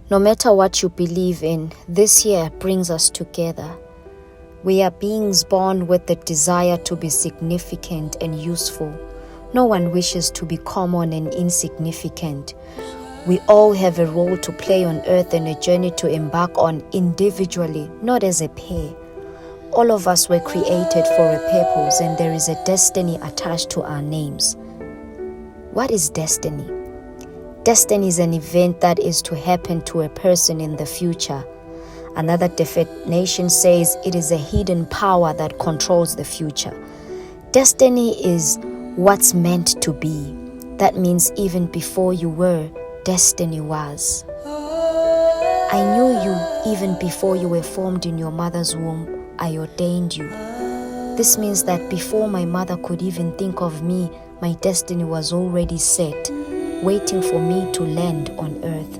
No matter what you believe in, this year brings us together. We are beings born with the desire to be significant and useful. No one wishes to be common and insignificant. We all have a role to play on earth and a journey to embark on individually, not as a pair. All of us were created for a purpose, and there is a destiny attached to our names. What is destiny? Destiny is an event that is to happen to a person in the future. Another definition says it is a hidden power that controls the future. Destiny is what's meant to be. That means even before you were, destiny was. I knew you even before you were formed in your mother's womb. I ordained you. This means that before my mother could even think of me, my destiny was already set, waiting for me to land on earth.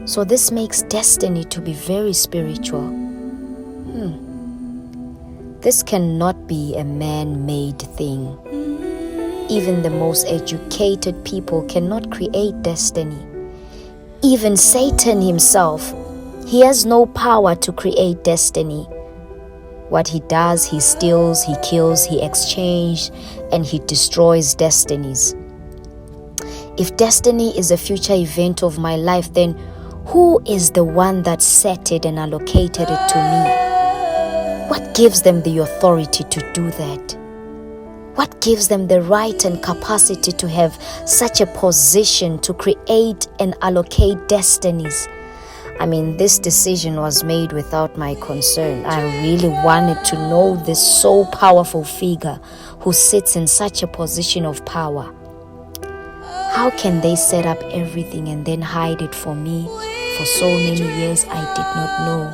So this makes destiny to be very spiritual. This cannot be a man-made thing. Even the most educated people cannot create destiny. Even Satan himself, he has no power to create destiny. What he does, he steals, he kills, he exchanges, and he destroys destinies. If destiny is a future event of my life, then who is the one that set it and allocated it to me? What gives them the authority to do that? What gives them the right and capacity to have such a position to create and allocate destinies? I mean, this decision was made without my concern. I really wanted to know this so powerful figure who sits in such a position of power. How can they set up everything and then hide it for me? For so many years, I did not know.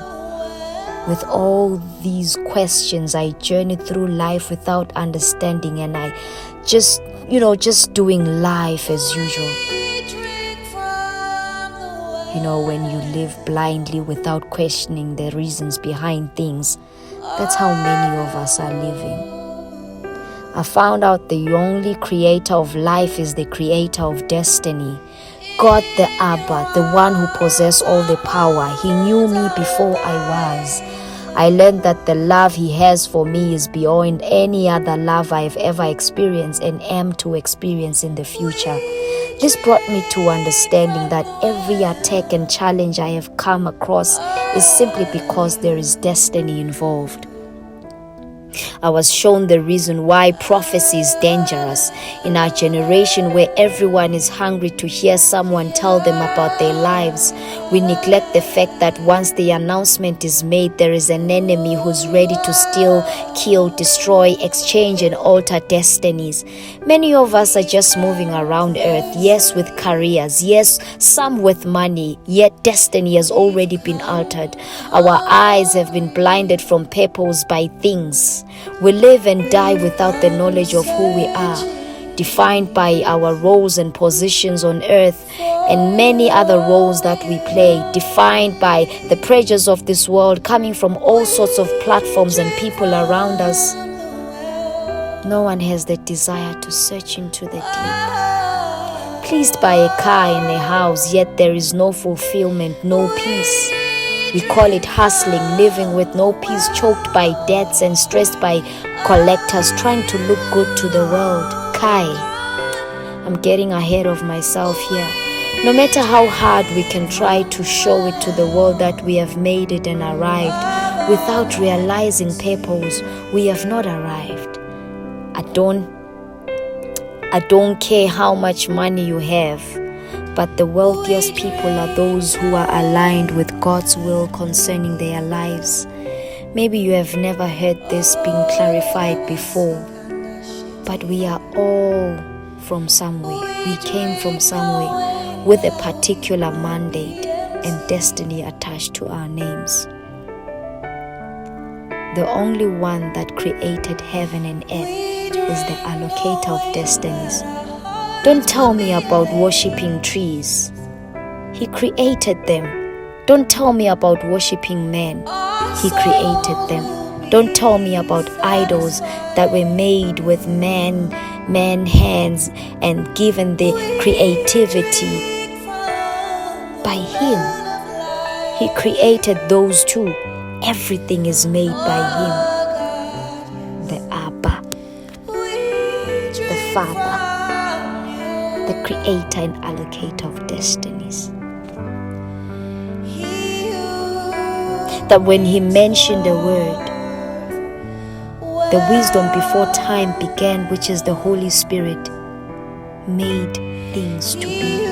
With all these questions, I journeyed through life without understanding, and I just doing life as usual. When you live blindly without questioning the reasons behind things, that's how many of us are living. I found out the only creator of life is the creator of destiny. God the Abba, the one who possessed all the power. He knew me before I was. I learned that the love he has for me is beyond any other love I have ever experienced and am to experience in the future. This brought me to understanding that every attack and challenge I have come across is simply because there is destiny involved. I was shown the reason why prophecy is dangerous. In our generation where everyone is hungry to hear someone tell them about their lives, we neglect the fact that once the announcement is made, there is an enemy who's ready to steal, kill, destroy, exchange, and alter destinies. Many of us are just moving around earth, yes, with careers, yes, some with money, yet destiny has already been altered. Our eyes have been blinded from purpose by things. We live and die without the knowledge of who we are, defined by our roles and positions on earth and many other roles that we play, defined by the pressures of this world coming from all sorts of platforms and people around us. No one has the desire to search into the deep. Pleased by a car and a house, yet there is no fulfillment, no peace. We call it hustling, living with no peace, choked by debts and stressed by collectors, trying to look good to the world. Kai, I'm getting ahead of myself here. No matter how hard we can try to show it to the world that we have made it and arrived, without realizing purpose, we have not arrived. I don't care how much money you have, but the wealthiest people are those who are aligned with God's will concerning their lives. Maybe you have never heard this being clarified before, but we are all from somewhere. We came from somewhere with a particular mandate and destiny attached to our names. The only one that created heaven and earth is the allocator of destinies. Don't tell me about worshipping trees. He created them. Don't tell me about worshipping men. He created them. Don't tell me about idols that were made with man hands and given the creativity by him. He created those two. Everything is made by Him. The Abba, the Father, the creator and allocator of destinies. That when He mentioned a word, the wisdom before time began, which is the Holy Spirit, made things to be.